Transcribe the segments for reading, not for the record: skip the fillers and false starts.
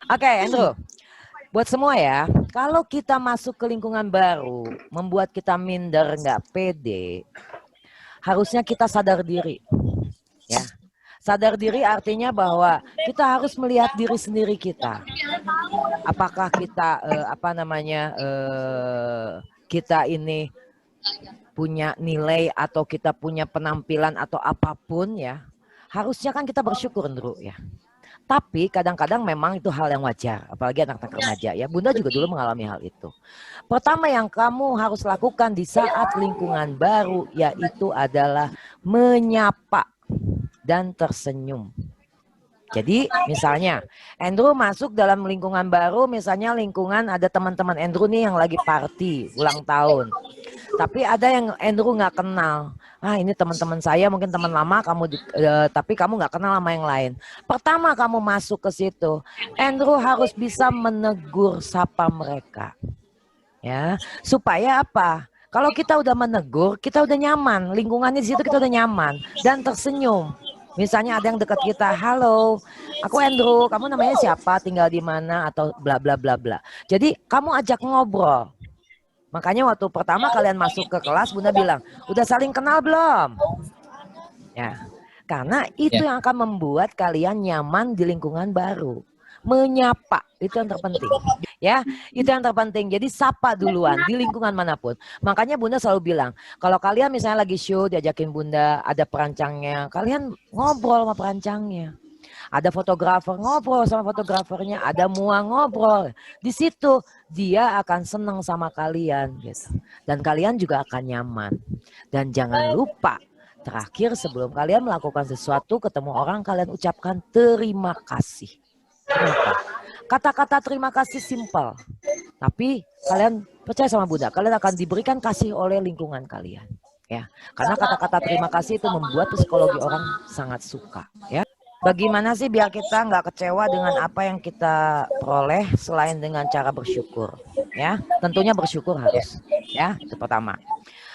Oke, Andrew. Buat semua ya, kalau kita masuk ke lingkungan baru, membuat kita minder, nggak pede, harusnya kita sadar diri. Ya, sadar diri artinya bahwa kita harus melihat diri sendiri kita. Apakah kita kita ini punya nilai atau kita punya penampilan atau apapun ya, harusnya kan kita bersyukur Andrew ya. Tapi kadang-kadang memang itu hal yang wajar, apalagi anak-anak remaja ya. Bunda juga dulu mengalami hal itu. Pertama yang kamu harus lakukan di saat lingkungan baru yaitu adalah menyapa dan tersenyum. Jadi misalnya Andrew masuk dalam lingkungan baru, misalnya lingkungan ada teman-teman Andrew nih yang lagi party ulang tahun. Tapi ada yang Andrew nggak kenal. Ah ini teman-teman saya mungkin teman lama kamu, tapi kamu nggak kenal sama yang lain. Pertama kamu masuk ke situ, Andrew harus bisa menegur sapa mereka, ya supaya apa? Kalau kita udah menegur, kita udah nyaman, lingkungannya di situ kita udah nyaman dan tersenyum. Misalnya ada yang dekat kita, halo, aku Andrew, kamu namanya siapa, tinggal di mana, atau bla bla bla bla. Jadi kamu ajak ngobrol. Makanya waktu pertama kalian masuk ke kelas, Bunda bilang, udah saling kenal belum? Ya, karena itu yang akan membuat kalian nyaman di lingkungan baru. Menyapa, itu yang terpenting. Ya, itu yang terpenting. Jadi sapa duluan di lingkungan manapun. Makanya Bunda selalu bilang, kalau kalian misalnya lagi show, diajakin Bunda, ada perancangnya, kalian ngobrol sama perancangnya. Ada fotografer, ngobrol sama fotografernya, ada mua, ngobrol. Di situ dia akan senang sama kalian gitu. Dan kalian juga akan nyaman. Dan jangan lupa, terakhir sebelum kalian melakukan sesuatu, ketemu orang, kalian ucapkan terima kasih. Kenapa? Kata-kata terima kasih simpel. Tapi kalian percaya sama Bunda, kalian akan diberikan kasih oleh lingkungan kalian. Ya, karena kata-kata terima kasih itu membuat psikologi orang sangat suka. Ya. Bagaimana sih biar kita nggak kecewa dengan apa yang kita peroleh selain dengan cara bersyukur? Ya, tentunya bersyukur harus. Ya, itu pertama.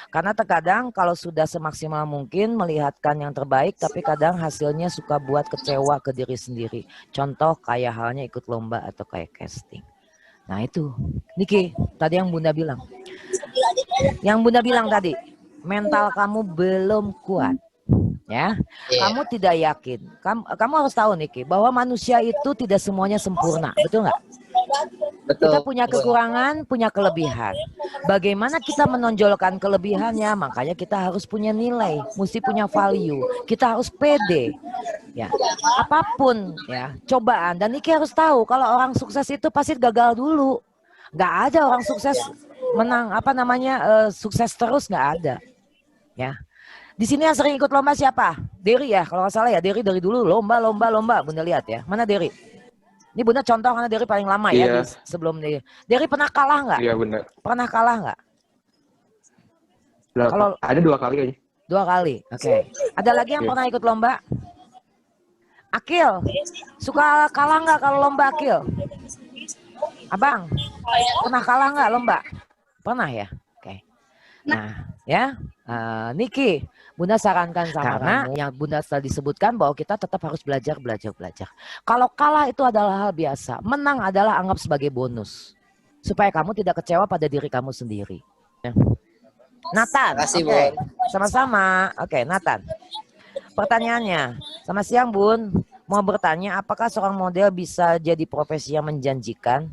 Karena terkadang kalau sudah semaksimal mungkin melihatkan yang terbaik, tapi kadang hasilnya suka buat kecewa ke diri sendiri. Contoh kayak halnya ikut lomba atau kayak casting. Nah itu, Niki, tadi yang Bunda bilang. Yang Bunda bilang tadi, mental kamu belum kuat. Ya, kamu tidak yakin. Kamu harus tahu Niki, bahwa manusia itu tidak semuanya sempurna, betul nggak? Kita punya kekurangan, punya kelebihan. Bagaimana kita menonjolkan kelebihannya? Makanya kita harus punya nilai, mesti punya value. Kita harus pede. Ya, apapun ya cobaan. Dan Niki harus tahu kalau orang sukses itu pasti gagal dulu. Nggak ada orang sukses menang sukses terus, nggak ada. Ya. Di sini yang sering ikut lomba siapa? Dery ya, kalau nggak salah ya. Dery dari dulu lomba. Bunda lihat ya. Mana Dery? Ini Bunda contoh karena Dery paling lama ya sebelum Dery. Dery pernah kalah nggak? Iya benar. Pernah kalah nggak? Kalau ada 2 kali aja. 2 kali, oke. Ada lagi yang pernah ikut lomba? Akil, suka kalah nggak kalau lomba Akil? Abang, pernah kalah nggak lomba? Pernah ya? Oke. Nah, ya, Niki, Bunda sarankan sama karena yang Bunda sudah disebutkan bahwa kita tetap harus belajar. Kalau kalah itu adalah hal biasa, menang adalah anggap sebagai bonus. Supaya kamu tidak kecewa pada diri kamu sendiri. Nathan, oke, sama-sama. Oke, Nathan. Pertanyaannya, selamat siang Bun. Mau bertanya, apakah seorang model bisa jadi profesi yang menjanjikan?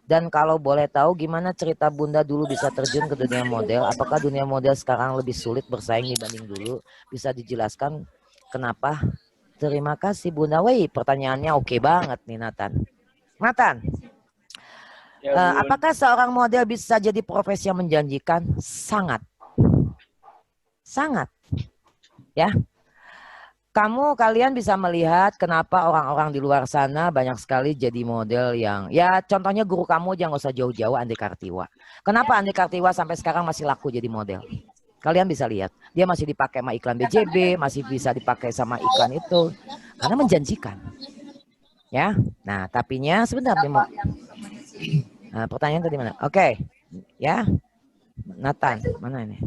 Dan kalau boleh tahu gimana cerita Bunda dulu bisa terjun ke dunia model? Apakah dunia model sekarang lebih sulit bersaing dibanding dulu? Bisa dijelaskan kenapa? Terima kasih Bunda. Wih, pertanyaannya oke banget nih Nathan. Nathan, apakah seorang model bisa jadi profesi yang menjanjikan? Sangat. Sangat. Ya. Kalian bisa melihat kenapa orang-orang di luar sana banyak sekali jadi model yang, ya contohnya guru kamu jangan usah jauh-jauh, Andi Kartiwa. Kenapa Andi Kartiwa sampai sekarang masih laku jadi model? Kalian bisa lihat, dia masih dipakai sama iklan BJB, masih bisa dipakai sama iklan itu, karena menjanjikan. Ya, nah tapinya sebenarnya mau. Nah, pertanyaan tadi mana? Oke, ya, Nathan, mana ini?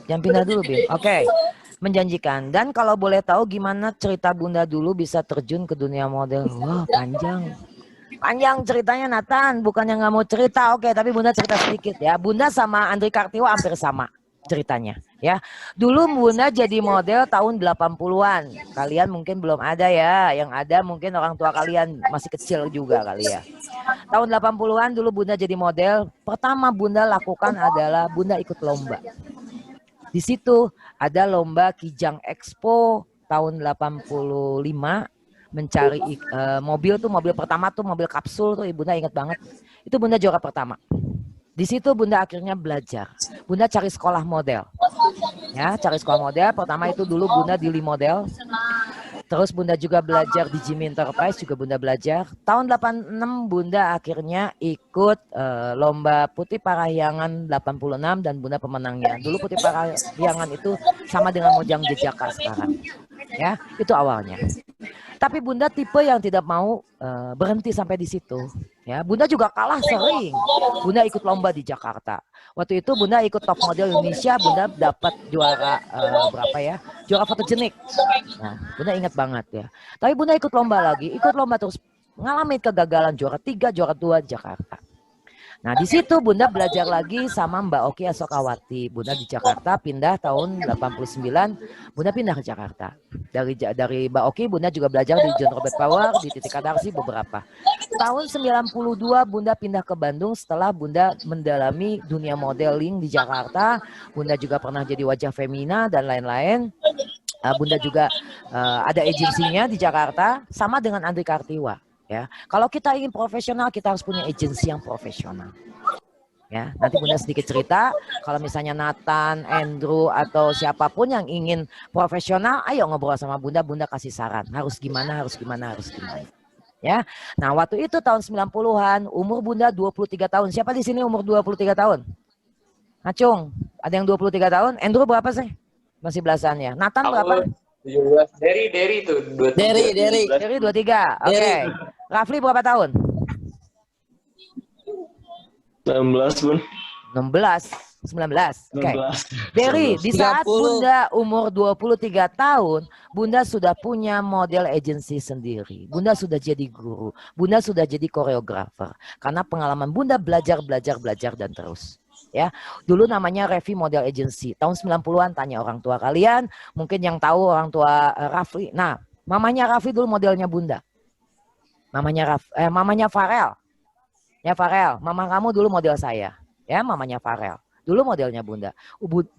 Jangan pindah dulu, Bim. Oke. Menjanjikan. Dan kalau boleh tahu gimana cerita Bunda dulu bisa terjun ke dunia model? Wah, panjang. Panjang ceritanya Nathan, bukannya nggak mau cerita, oke, tapi Bunda cerita sedikit ya. Bunda sama Andri Kartiwa hampir sama ceritanya ya. Dulu Bunda jadi model tahun 80-an. Kalian mungkin belum ada ya, yang ada mungkin orang tua kalian masih kecil juga kali ya. Tahun 80-an dulu Bunda jadi model, pertama Bunda lakukan adalah Bunda ikut lomba. Di situ ada lomba Kijang Expo tahun 85 mencari mobil tuh, mobil pertama tuh mobil kapsul tuh, Bunda ingat banget. Itu Bunda juara pertama. Di situ Bunda akhirnya belajar. Bunda cari sekolah model. Ya, cari sekolah model. Pertama itu dulu Bunda di Model. Terus Bunda juga belajar di Jimmy Enterprise, juga Bunda belajar. Tahun 86 Bunda akhirnya ikut lomba Putih Parahyangan 86 dan Bunda pemenangnya. Dulu Putih Parahyangan itu sama dengan Mojang Jejaka sekarang. Ya, itu awalnya. Tapi Bunda tipe yang tidak mau berhenti sampai di situ. Ya, Bunda juga kalah sering. Bunda ikut lomba di Jakarta. Waktu itu Bunda ikut Top Model Indonesia, Bunda dapat juara berapa ya? Juara fotogenik. Nah, Bunda ingat banget ya. Tapi Bunda ikut lomba lagi, ikut lomba terus ngalamin kegagalan juara 3, juara 2 Jakarta. Nah, di situ Bunda belajar lagi sama Mbak Oki Asokawati. Bunda di Jakarta pindah tahun 89, Bunda pindah ke Jakarta. Dari Mbak Oki Bunda juga belajar di John Robert Power, di Titik Kadarsi beberapa. Tahun 92 Bunda pindah ke Bandung setelah Bunda mendalami dunia modeling di Jakarta. Bunda juga pernah jadi wajah Femina dan lain-lain. Bunda juga ada agensinya di Jakarta sama dengan Andri Kartiwa. Ya, kalau kita ingin profesional, kita harus punya agensi yang profesional. Ya, nanti Bunda sedikit cerita. Kalau misalnya Nathan, Andrew atau siapapun yang ingin profesional, ayo ngobrol sama Bunda. Bunda kasih saran. Harus gimana, harus gimana, harus gimana. Ya, nah waktu itu tahun 90-an, umur Bunda 23 tahun. Siapa di sini umur 23 tahun? Acung, ada yang 23 tahun? Andrew berapa sih? Masih belasan ya. Nathan berapa? 17. Dari itu 23. Dari 23. Oke. Rafli berapa tahun? 19 Bun. 19. Oke. 19. Dari di saat 30. Bunda umur 23 tahun, Bunda sudah punya model agency sendiri. Bunda sudah jadi guru. Bunda sudah jadi koreografer. Karena pengalaman Bunda belajar dan terus. Ya, dulu namanya Revi Model Agency. Tahun 90-an tanya orang tua kalian, mungkin yang tahu orang tua Rafli. Nah, mamanya Rafli dulu modelnya Bunda. Mamanya Farel. Ya Farel, mama kamu dulu model saya. Ya, mamanya Farel. Dulu modelnya Bunda.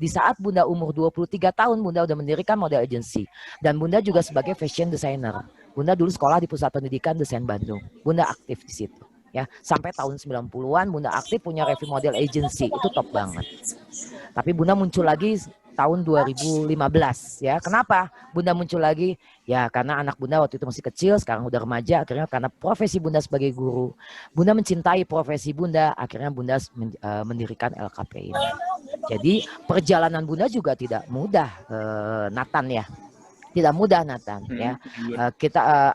Di saat Bunda umur 23 tahun, Bunda udah mendirikan model agency. Dan Bunda juga sebagai fashion designer. Bunda dulu sekolah di Pusat Pendidikan Desain Bandung. Bunda aktif di situ. Ya, sampai tahun 90-an Bunda aktif punya Revi Model Agency, itu top banget. Tapi Bunda muncul lagi tahun 2015 ya. Kenapa Bunda muncul lagi? Ya karena anak Bunda waktu itu masih kecil, sekarang udah remaja, akhirnya karena profesi Bunda sebagai guru. Bunda mencintai profesi Bunda, akhirnya Bunda mendirikan LKP ini. Jadi perjalanan Bunda juga tidak mudah, Nathan ya. Tidak mudah Nathan ya.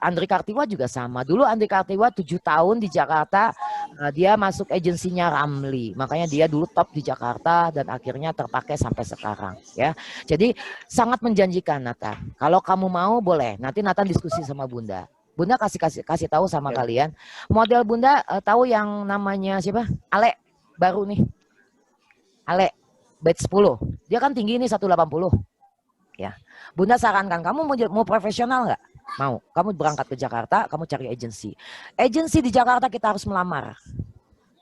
Andri Kartiwa juga sama. Dulu Andri Kartiwa 7 tahun di Jakarta, dia masuk agensinya Ramli. Makanya dia dulu top di Jakarta dan akhirnya terpakai sampai sekarang ya. Jadi sangat menjanjikan Nathan. Kalau kamu mau boleh. Nanti Nathan diskusi sama Bunda. Bunda kasih tahu sama kalian. Model Bunda tahu yang namanya siapa? Ale baru nih. Ale batch 10. Dia kan tinggi nih 180. Ya. Bunda sarankan kamu mau profesional nggak? Mau. Kamu berangkat ke Jakarta, kamu cari agensi. Agensi di Jakarta kita harus melamar.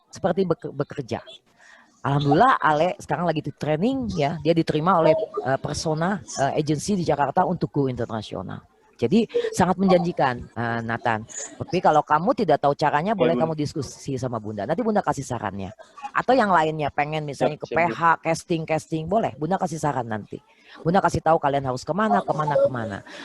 Seperti bekerja. Alhamdulillah Ale sekarang lagi di training ya. Dia diterima oleh Persona agensi di Jakarta untuk go internasional. Jadi sangat menjanjikan Nathan. Tapi kalau kamu tidak tahu caranya boleh kamu diskusi sama Bunda. Nanti Bunda kasih sarannya. Atau yang lainnya pengen misalnya ke PH, casting boleh. Bunda kasih saran nanti. Bunda kasih tahu kalian harus kemana.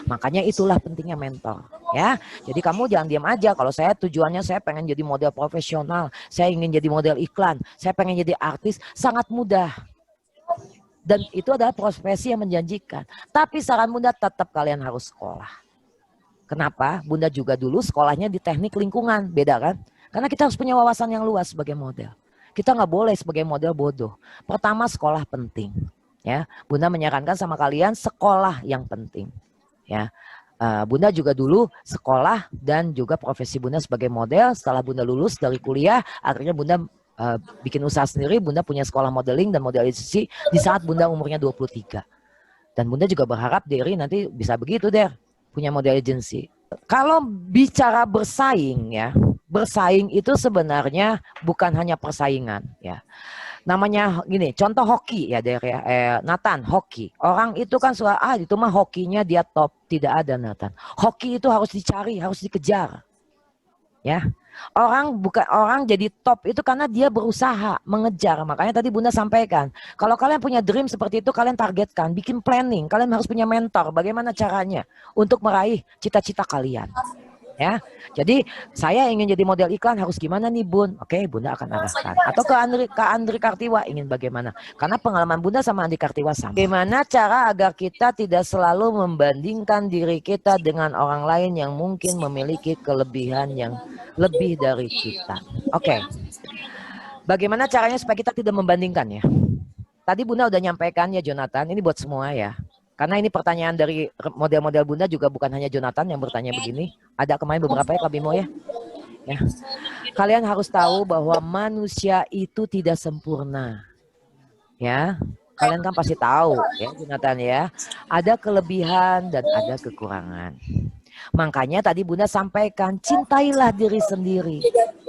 Makanya itulah pentingnya mentor. Ya, jadi kamu jangan diam aja. Kalau saya tujuannya saya pengen jadi model profesional. Saya ingin jadi model iklan. Saya pengen jadi artis. Sangat mudah. Dan itu adalah profesi yang menjanjikan. Tapi saran Bunda tetap kalian harus sekolah. Kenapa? Bunda juga dulu sekolahnya di teknik lingkungan. Beda kan? Karena kita harus punya wawasan yang luas sebagai model. Kita nggak boleh sebagai model bodoh. Pertama sekolah penting. Ya, Bunda menyarankan sama kalian sekolah yang penting. Ya, Bunda juga dulu sekolah dan juga profesi Bunda sebagai model. Setelah Bunda lulus dari kuliah, akhirnya Bunda bikin usaha sendiri. Bunda punya sekolah modeling dan modelisasi di saat Bunda umurnya 23. Dan Bunda juga berharap Derry nanti bisa begitu, punya model agency. Kalau bicara bersaing ya, bersaing itu sebenarnya bukan hanya persaingan ya. Namanya gini, contoh hoki ya Nathan, hoki. Orang itu kan suka, itu mah hokinya dia top. Tidak ada Nathan. Hoki itu harus dicari, harus dikejar. Ya. Orang jadi top itu karena dia berusaha mengejar. Makanya tadi Bunda sampaikan, kalau kalian punya dream seperti itu, kalian targetkan, bikin planning, kalian harus punya mentor. Bagaimana caranya untuk meraih cita-cita kalian? Ya, jadi saya ingin jadi model iklan harus gimana nih Bun? Oke, Bunda akan arahkan. Atau ke Andri Kartiwa ingin bagaimana? Karena pengalaman Bunda sama Andri Kartiwa sama. Bagaimana cara agar kita tidak selalu membandingkan diri kita dengan orang lain yang mungkin memiliki kelebihan yang lebih dari kita? Oke. Bagaimana caranya supaya kita tidak membandingkan ya? Tadi Bunda udah nyampaikan ya Jonathan, ini buat semua ya. Karena ini pertanyaan dari model-model Bunda juga bukan hanya Jonathan yang bertanya begini. Ada kemarin beberapa ya Kak Bimo ya. Kalian harus tahu bahwa manusia itu tidak sempurna. Ya, kalian kan pasti tahu ya Jonathan ya. Ada kelebihan dan ada kekurangan. Makanya tadi Bunda sampaikan, cintailah diri sendiri.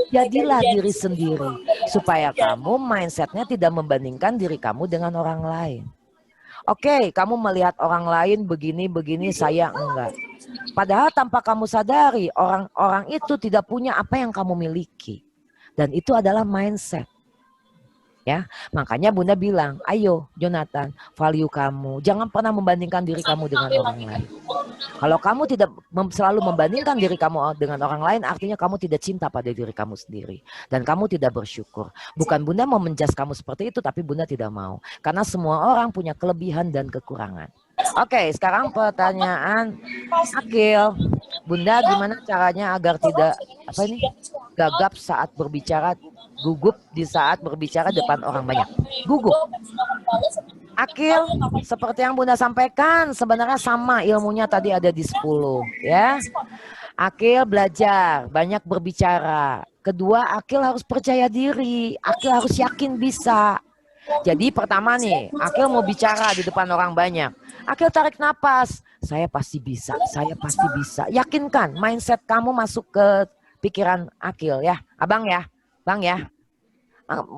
Jadilah diri sendiri. Supaya kamu mindsetnya tidak membandingkan diri kamu dengan orang lain. Oke, kamu melihat orang lain begini, saya enggak. Padahal tanpa kamu sadari, orang-orang itu tidak punya apa yang kamu miliki. Dan itu adalah mindset. Ya, makanya Bunda bilang, ayo Jonathan, value kamu. Jangan pernah membandingkan diri kamu dengan orang lain. Kalau kamu tidak selalu membandingkan diri kamu dengan orang lain, artinya kamu tidak cinta pada diri kamu sendiri. Dan kamu tidak bersyukur. Bukan Bunda mau menjas kamu seperti itu, tapi Bunda tidak mau. Karena semua orang punya kelebihan dan kekurangan. Oke, sekarang pertanyaan Akil. Bunda gimana caranya agar tidak gagap saat berbicara, gugup di saat berbicara depan orang banyak? Gugup. Akil, seperti yang Bunda sampaikan, sebenarnya sama ilmunya tadi ada di 10 ya. Akil belajar, banyak berbicara. Kedua, Akil harus percaya diri, Akil harus yakin bisa. Jadi pertama nih, Akil mau bicara di depan orang banyak. Akil tarik napas, saya pasti bisa, saya pasti bisa. Yakinkan mindset kamu masuk ke pikiran Akil ya, Abang ya, Bang ya.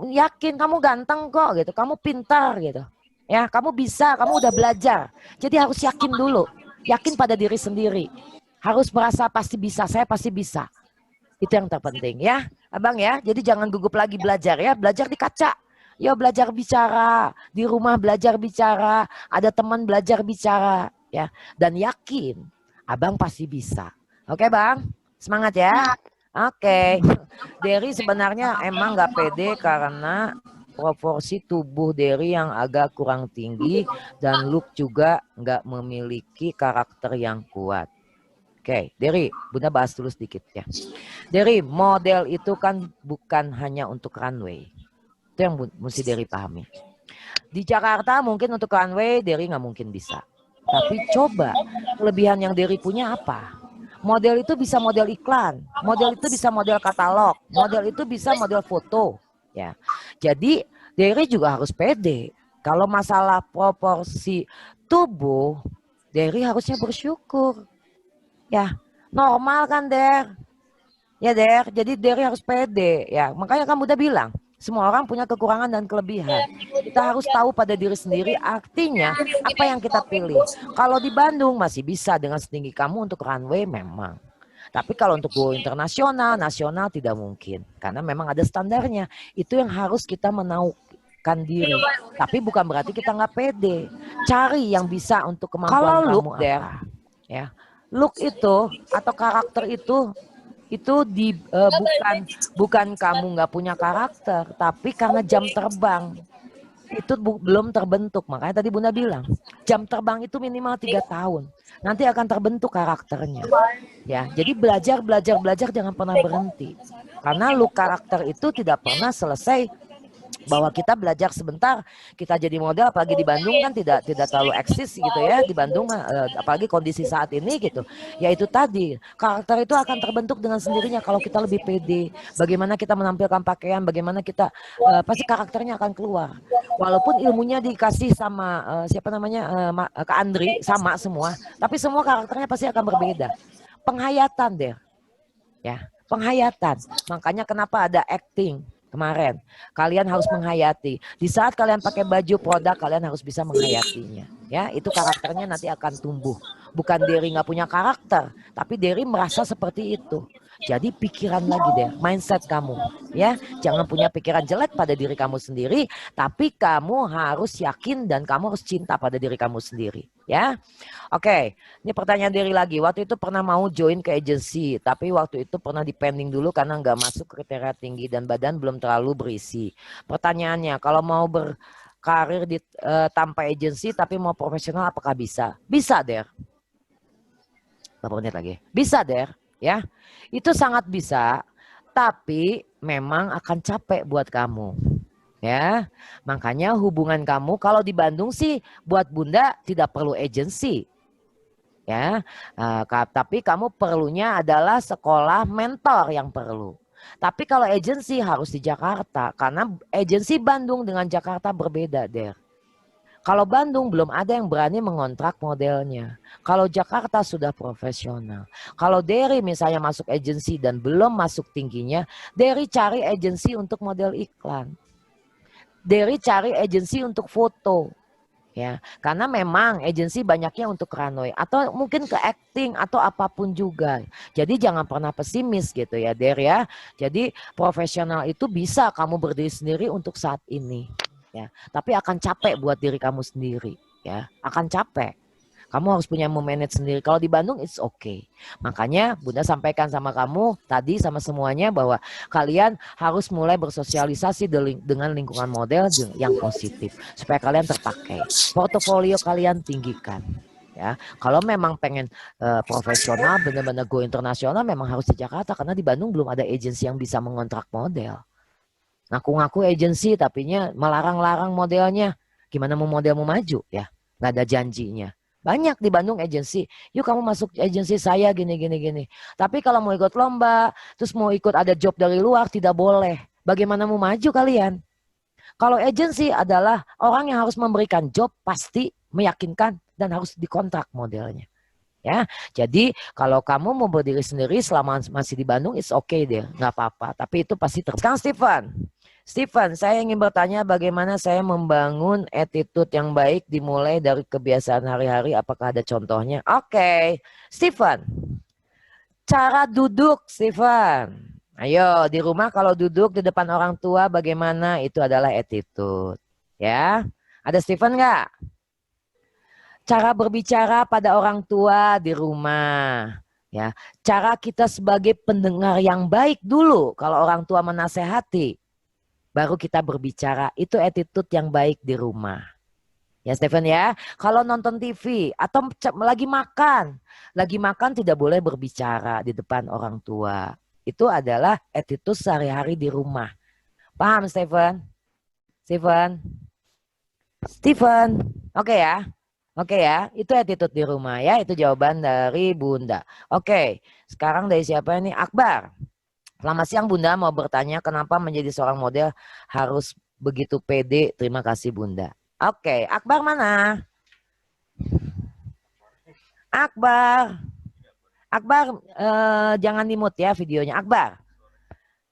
Yakin kamu ganteng kok gitu, kamu pintar gitu. Ya, kamu bisa, kamu udah belajar. Jadi harus yakin dulu. Yakin pada diri sendiri. Harus merasa pasti bisa, saya pasti bisa. Itu yang terpenting ya, Abang ya. Jadi jangan gugup lagi belajar ya. Belajar di kaca. Yo belajar bicara. Di rumah belajar bicara. Ada teman belajar bicara. Ya. Dan yakin, Abang pasti bisa. Oke Bang? Semangat ya. Oke. Derry sebenarnya emang gak pede karena proporsi tubuh Derry yang agak kurang tinggi dan look juga nggak memiliki karakter yang kuat. Oke, Derry, Bunda bahas dulu sedikit ya. Derry, model itu kan bukan hanya untuk runway. Itu yang mesti Derry pahami. Di Jakarta mungkin untuk runway Derry nggak mungkin bisa. Tapi coba kelebihan yang Derry punya apa? Model itu bisa model iklan, model itu bisa model katalog, model itu bisa model foto. Ya, jadi Derry juga harus pede. Kalau masalah proporsi tubuh, Derry harusnya bersyukur. Ya, normal kan Der? Ya Der, jadi Derry harus pede. Ya, makanya kamu udah bilang, semua orang punya kekurangan dan kelebihan. Kita harus tahu pada diri sendiri artinya apa yang kita pilih. Kalau di Bandung masih bisa dengan setinggi kamu untuk runway memang. Tapi kalau untuk go internasional, nasional tidak mungkin. Karena memang ada standarnya. Itu yang harus kita menaukkan diri. Tapi bukan berarti kita nggak pede. Cari yang bisa untuk kemampuan kalau kamu look apa. Ya. Look itu atau karakter itu bukan kamu nggak punya karakter. Tapi karena jam terbang. Itu belum terbentuk. Makanya tadi Bunda bilang, jam terbang itu minimal 3 tahun. Nanti akan terbentuk karakternya. Ya, jadi belajar jangan pernah berhenti. Karena look karakter itu tidak pernah selesai bahwa kita belajar sebentar, kita jadi model, apalagi di Bandung kan tidak terlalu eksis gitu ya, di Bandung apalagi kondisi saat ini gitu. Ya itu tadi, karakter itu akan terbentuk dengan sendirinya kalau kita lebih pede, bagaimana kita menampilkan pakaian, bagaimana kita pasti karakternya akan keluar. Walaupun ilmunya dikasih sama siapa namanya Kak Andri sama semua, tapi semua karakternya pasti akan berbeda. Penghayatan deh, ya penghayatan. Makanya kenapa ada acting kemarin. Kalian harus menghayati. Di saat kalian pakai baju produk, kalian harus bisa menghayatinya. Ya, itu karakternya nanti akan tumbuh. Bukan Derry nggak punya karakter, tapi Derry merasa seperti itu. Jadi pikiran lagi deh, mindset kamu, ya, jangan punya pikiran jelek pada diri kamu sendiri, tapi kamu harus yakin dan kamu harus cinta pada diri kamu sendiri, ya. Oke, ini pertanyaan Derry lagi. Waktu itu pernah mau join ke agensi, tapi waktu itu pernah dipending dulu karena nggak masuk kriteria tinggi dan badan belum terlalu berisi. Pertanyaannya, kalau mau berkarir tanpa agensi tapi mau profesional, apakah bisa? Bisa, Der. Berapa menit lagi? Bisa, Der. Ya, itu sangat bisa, tapi memang akan capek buat kamu. Ya, makanya hubungan kamu kalau di Bandung sih buat Bunda tidak perlu agensi. Ya, tapi kamu perlunya adalah sekolah mentor yang perlu. Tapi kalau agensi harus di Jakarta karena agensi Bandung dengan Jakarta berbeda, Der. Kalau Bandung belum ada yang berani mengontrak modelnya. Kalau Jakarta sudah profesional. Kalau Derry misalnya masuk agensi dan belum masuk tingginya, Derry cari agensi untuk model iklan. Derry cari agensi untuk foto. Ya, karena memang agensi banyaknya untuk runway atau mungkin ke acting atau apapun juga. Jadi jangan pernah pesimis gitu ya, Der ya. Jadi profesional itu bisa kamu berdiri sendiri untuk saat ini. Ya, tapi akan capek buat diri kamu sendiri, ya, akan capek. Kamu harus punya memanage sendiri. Kalau di Bandung it's okay. Makanya Bunda sampaikan sama kamu tadi sama semuanya bahwa kalian harus mulai bersosialisasi dengan lingkungan model yang positif supaya kalian terpakai. Portofolio kalian tinggikan. Ya, kalau memang pengen profesional benar-benar go internasional memang harus di Jakarta karena di Bandung belum ada agensi yang bisa mengontrak model. Ngaku-ngaku agensi tapinya melarang-larang modelnya. Gimana mau model mau maju ya? Nggak ada janjinya. Banyak di Bandung agensi. Yuk kamu masuk agensi saya gini. Tapi kalau mau ikut lomba, terus mau ikut ada job dari luar tidak boleh. Bagaimana mau maju kalian? Kalau agensi adalah orang yang harus memberikan job pasti meyakinkan dan harus dikontrak modelnya. Ya, jadi kalau kamu mau berdiri sendiri selama masih di Bandung, it's okay deh, nggak apa-apa. Tapi itu pasti terus. Sekarang Stephen, saya ingin bertanya bagaimana saya membangun attitude yang baik dimulai dari kebiasaan hari-hari. Apakah ada contohnya? Oke, Stephen, cara duduk, Stephen. Ayo, di rumah kalau duduk di depan orang tua, bagaimana? Itu adalah attitude. Ya, ada Stephen nggak? Cara berbicara pada orang tua di rumah, ya. Cara kita sebagai pendengar yang baik dulu kalau orang tua menasehati, baru kita berbicara. Itu attitude yang baik di rumah. Ya Stephen ya, kalau nonton TV atau lagi makan tidak boleh berbicara di depan orang tua. Itu adalah attitude sehari-hari di rumah. Paham Stephen? Stephen, oke ya? Oke ya, itu attitude di rumah ya, itu jawaban dari Bunda. Oke, sekarang dari siapa ini? Akbar. Selamat siang Bunda, mau bertanya kenapa menjadi seorang model harus begitu pede? Terima kasih Bunda. Oke, Akbar mana? Akbar, jangan di-mute ya videonya. Akbar,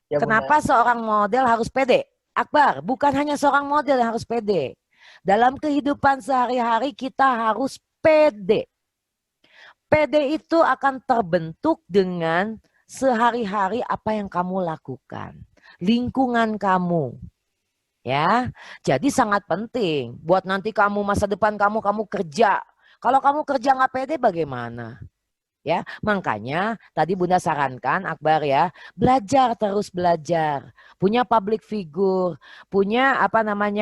Ya, kenapa seorang model harus pede? Akbar, bukan hanya seorang model yang harus pede. Dalam kehidupan sehari-hari kita harus pede. Pede itu akan terbentuk dengan sehari-hari apa yang kamu lakukan. Lingkungan kamu. Ya, jadi sangat penting buat nanti kamu masa depan kamu kerja. Kalau kamu kerja nggak pede bagaimana? Ya, makanya tadi Bunda sarankan Akbar ya, terus belajar, punya public figure, punya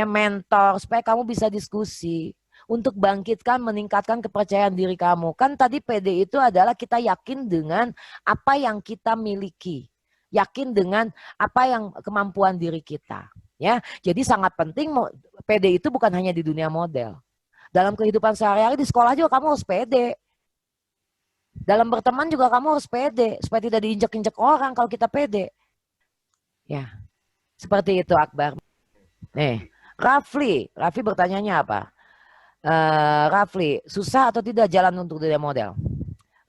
mentor supaya kamu bisa diskusi untuk meningkatkan kepercayaan diri kamu. Kan tadi PD itu adalah kita yakin dengan apa yang kita miliki, yakin dengan apa yang kemampuan diri kita. Ya, jadi sangat penting pede itu bukan hanya di dunia model. Dalam kehidupan sehari-hari di sekolah juga kamu harus pede. Dalam berteman juga kamu harus pede supaya tidak diinjak-injak orang kalau kita pede. Ya, seperti itu Akbar. Nih, Rafli bertanyanya apa? Rafli, susah atau tidak jalan untuk dunia model?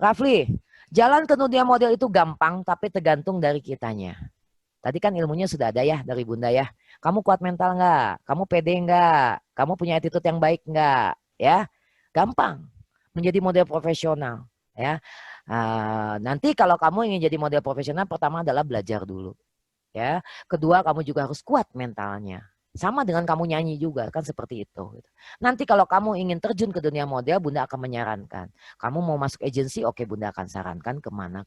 Rafli, jalan ke dunia model itu gampang tapi tergantung dari kitanya. Tadi kan ilmunya sudah ada ya dari Bunda ya. Kamu kuat mental nggak? Kamu pede nggak? Kamu punya attitude yang baik nggak? Ya, gampang menjadi model profesional. Ya, nanti kalau kamu ingin jadi model profesional, pertama adalah belajar dulu. Ya, kedua kamu juga harus kuat mentalnya. Sama dengan kamu nyanyi juga kan seperti itu. Nanti kalau kamu ingin terjun ke dunia model, Bunda akan menyarankan. Kamu mau masuk agensi, oke Bunda akan sarankan kemana.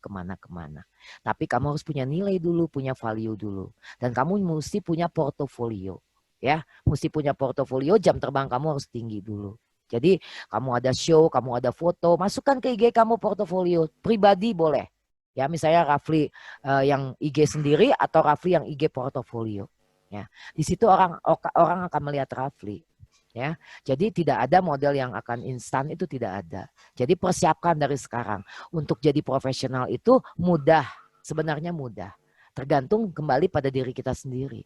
Tapi kamu harus punya nilai dulu, punya value dulu. Dan kamu mesti punya portofolio. Ya, mesti punya portofolio, jam terbang kamu harus tinggi dulu. Jadi kamu ada show, kamu ada foto, masukkan ke IG kamu portofolio. Pribadi boleh. Ya, misalnya Rafli yang IG sendiri atau Rafli yang IG portofolio. Ya, di situ orang akan melihat Rafli. Ya, jadi tidak ada model yang akan instan, itu tidak ada. Jadi persiapkan dari sekarang. Untuk jadi profesional itu mudah, sebenarnya mudah. Tergantung kembali pada diri kita sendiri.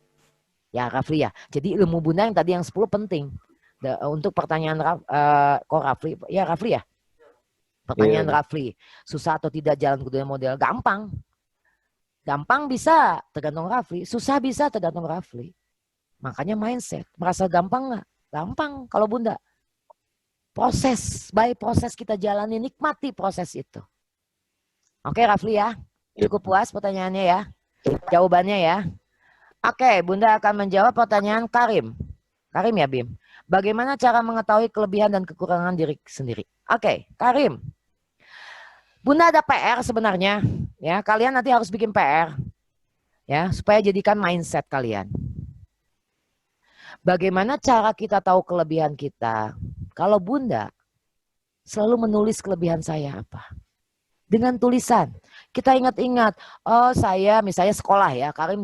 Ya Rafli ya. Jadi ilmu Bunda yang tadi yang 10 penting. Untuk pertanyaan kok Rafli, ya Rafli ya. Pertanyaan Rafli, susah atau tidak jalan ke dunia model? Gampang. Gampang bisa tergantung Rafli, susah bisa tergantung Rafli. Makanya mindset, merasa gampang nggak? Gampang kalau Bunda. Proses, baik proses kita jalani, nikmati proses itu. Oke Rafli ya, cukup puas pertanyaannya ya, jawabannya ya. Oke, Bunda akan menjawab pertanyaan Karim. Karim ya Bim, bagaimana cara mengetahui kelebihan dan kekurangan diri sendiri? Oke, Karim. Bunda ada PR sebenarnya, ya kalian nanti harus bikin PR, ya supaya jadikan mindset kalian. Bagaimana cara kita tahu kelebihan kita? Kalau Bunda selalu menulis kelebihan saya apa? Dengan tulisan. Kita ingat-ingat, oh saya misalnya sekolah ya, Karim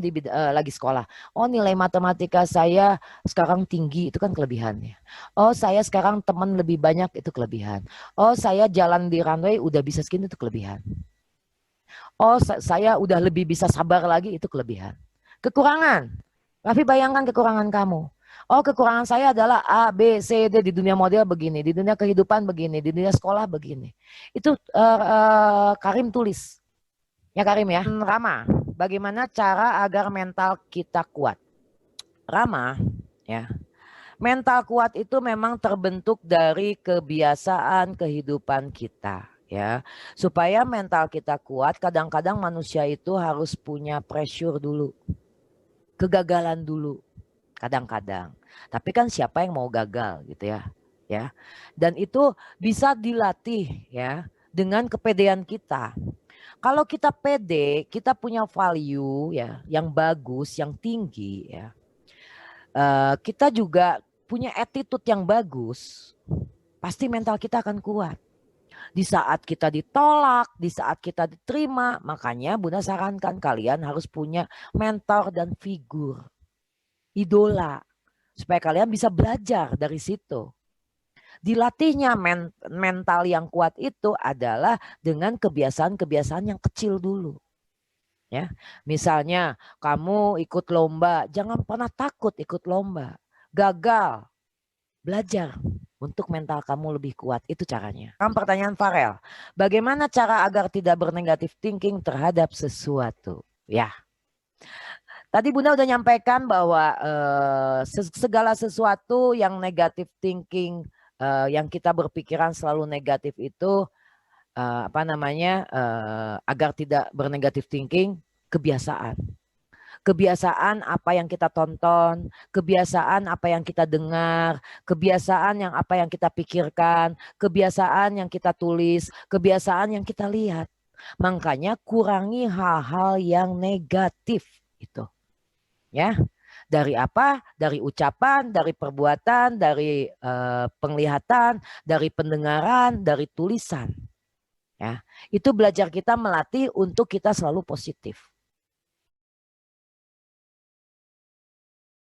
lagi sekolah. Oh nilai matematika saya sekarang tinggi, itu kan kelebihannya. Oh saya sekarang teman lebih banyak, itu kelebihan. Oh saya jalan di runway udah bisa segini, itu kelebihan. Oh saya udah lebih bisa sabar lagi, itu kelebihan. Kekurangan, Raffi bayangkan kekurangan kamu. Oh kekurangan saya adalah A, B, C, D di dunia model begini, di dunia kehidupan begini, di dunia sekolah begini. Itu Karim tulis. Ya Karim ya. Rama, bagaimana cara agar mental kita kuat? Rama, ya. Mental kuat itu memang terbentuk dari kebiasaan kehidupan kita. Ya, supaya mental kita kuat, kadang-kadang manusia itu harus punya pressure dulu. Kegagalan dulu. Kadang-kadang. Tapi kan siapa yang mau gagal gitu ya. Ya. Dan itu bisa dilatih ya dengan kepedean kita. Kalau kita pede, kita punya value ya yang bagus, yang tinggi ya. Kita juga punya attitude yang bagus. Pasti mental kita akan kuat. Di saat kita ditolak, di saat kita diterima, makanya Bunda sarankan kalian harus punya mentor dan figur. Idola, supaya kalian bisa belajar dari situ. Dilatihnya mental yang kuat itu adalah dengan kebiasaan-kebiasaan yang kecil dulu. Ya, misalnya kamu ikut lomba, jangan pernah takut ikut lomba. Gagal, belajar untuk mental kamu lebih kuat, itu caranya. Pertanyaan Farel, bagaimana cara agar tidak bernegatif thinking terhadap sesuatu? Ya. Tadi Bunda udah nyampaikan bahwa segala sesuatu yang negatif thinking, yang kita berpikiran selalu negatif itu, agar tidak bernegatif thinking, kebiasaan. Kebiasaan apa yang kita tonton, kebiasaan apa yang kita dengar, kebiasaan yang apa yang kita pikirkan, kebiasaan yang kita tulis, kebiasaan yang kita lihat. Makanya kurangi hal-hal yang negatif itu. Ya, dari apa? Dari ucapan, dari perbuatan, dari penglihatan, dari pendengaran, dari tulisan. Ya, itu belajar kita melatih untuk kita selalu positif.